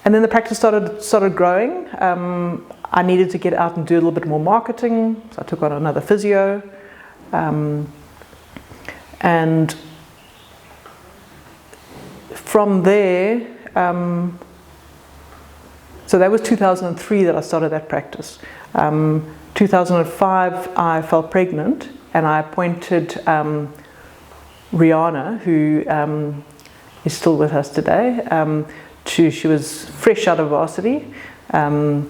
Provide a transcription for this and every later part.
And then the practice started growing. I needed to get out and do a little bit more marketing, so I took on another physio. And from there, so that was 2003 that I started that practice. 2005, I fell pregnant, and I appointed Rihanna, who is still with us today. She was fresh out of varsity, and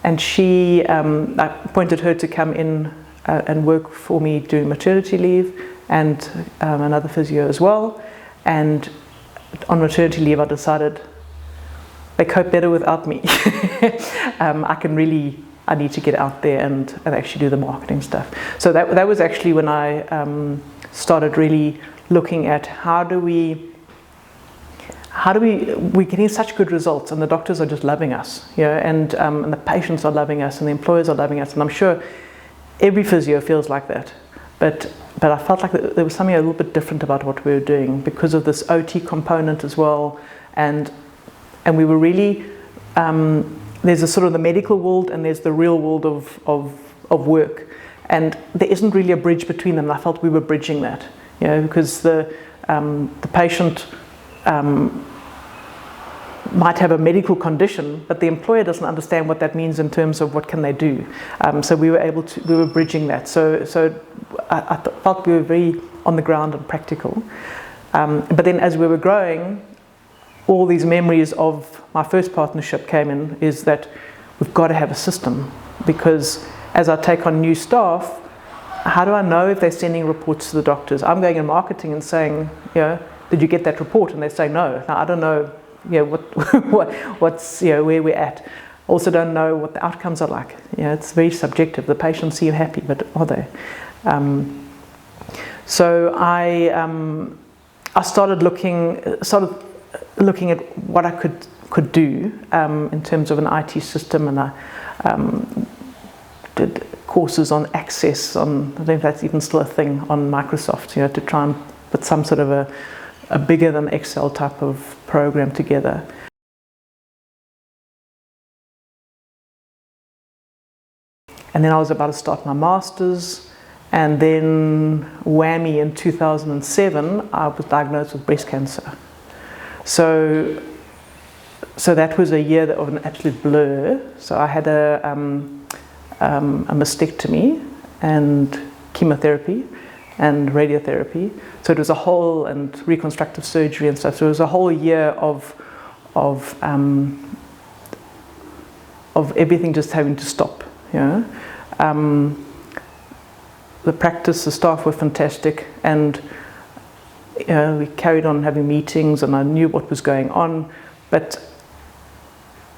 I appointed her to come in and work for me during maternity leave, and another physio as well. And on maternity leave, I decided they cope better without me. I need to get out there and actually do the marketing stuff. So that was actually when I started really looking at we're getting such good results, and the doctors are just loving us, and the patients are loving us, and the employers are loving us, and I'm sure every physio feels like that. But I felt like there was something a little bit different about what we were doing because of this OT component as well, and we were really there's a sort of the medical world and there's the real world of work, and there isn't really a bridge between them. And I felt we were bridging that, because the patient might have a medical condition, but the employer doesn't understand what that means in terms of what can they do. So we were bridging that. So I felt we were very on the ground and practical. But then as we were growing, all these memories of my first partnership came in, is that we've got to have a system, because as I take on new staff, how do I know if they're sending reports to the doctors? I'm going in marketing and saying, did you get that report? And they say no. Now I don't know, what's where we're at. Also don't know what the outcomes are like. It's very subjective. The patients seem happy, but are they? So I started looking at what I could do in terms of an IT system, and I did courses on Access, I don't know if that's even still a thing, on Microsoft, to try and put some sort of a bigger than Excel type of program together. And then I was about to start my master's, and then whammy, in 2007 I was diagnosed with breast cancer. So that was a year of an absolute blur. So I had a mastectomy and chemotherapy and radiotherapy. So it was a whole, and reconstructive surgery and stuff. So it was a whole year of everything just having to stop. The practice, the staff were fantastic, and we carried on having meetings, and I knew what was going on. But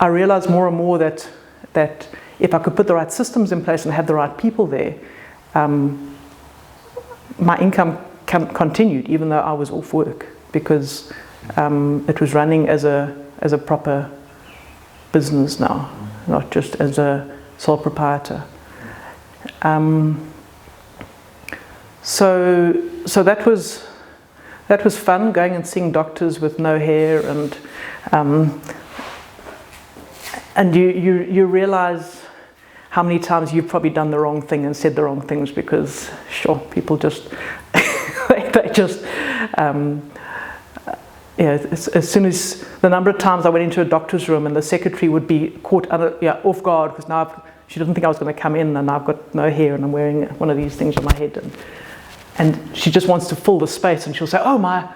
I realized more and more that if I could put the right systems in place and have the right people there, my income continued even though I was off work, because it was running as a proper business now, not just as a sole proprietor. So that was fun, going and seeing doctors with no hair, and you realize how many times you've probably done the wrong thing and said the wrong things, because sure, people just they just as soon as the number of times I went into a doctor's room and the secretary would be caught off guard, because now she doesn't think I was going to come in, and I've got no hair and I'm wearing one of these things on my head, and she just wants to fill the space, and she'll say, oh, my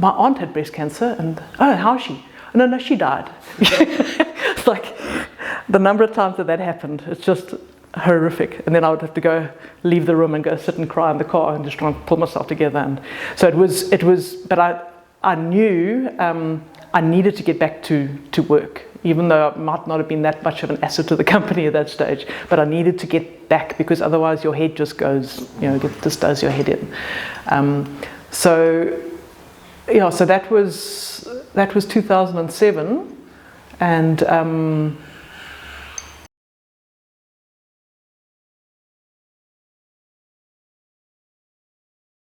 aunt had breast cancer, and oh, how is she? No, she died. It's like the number of times that happened, it's just horrific. And then I would have to leave the room and go sit and cry in the car and just try and pull myself together. And so it was, but I knew I needed to get back to work, even though I might not have been that much of an asset to the company at that stage, but I needed to get back, because otherwise your head just goes, just does your head in. So that was 2007, and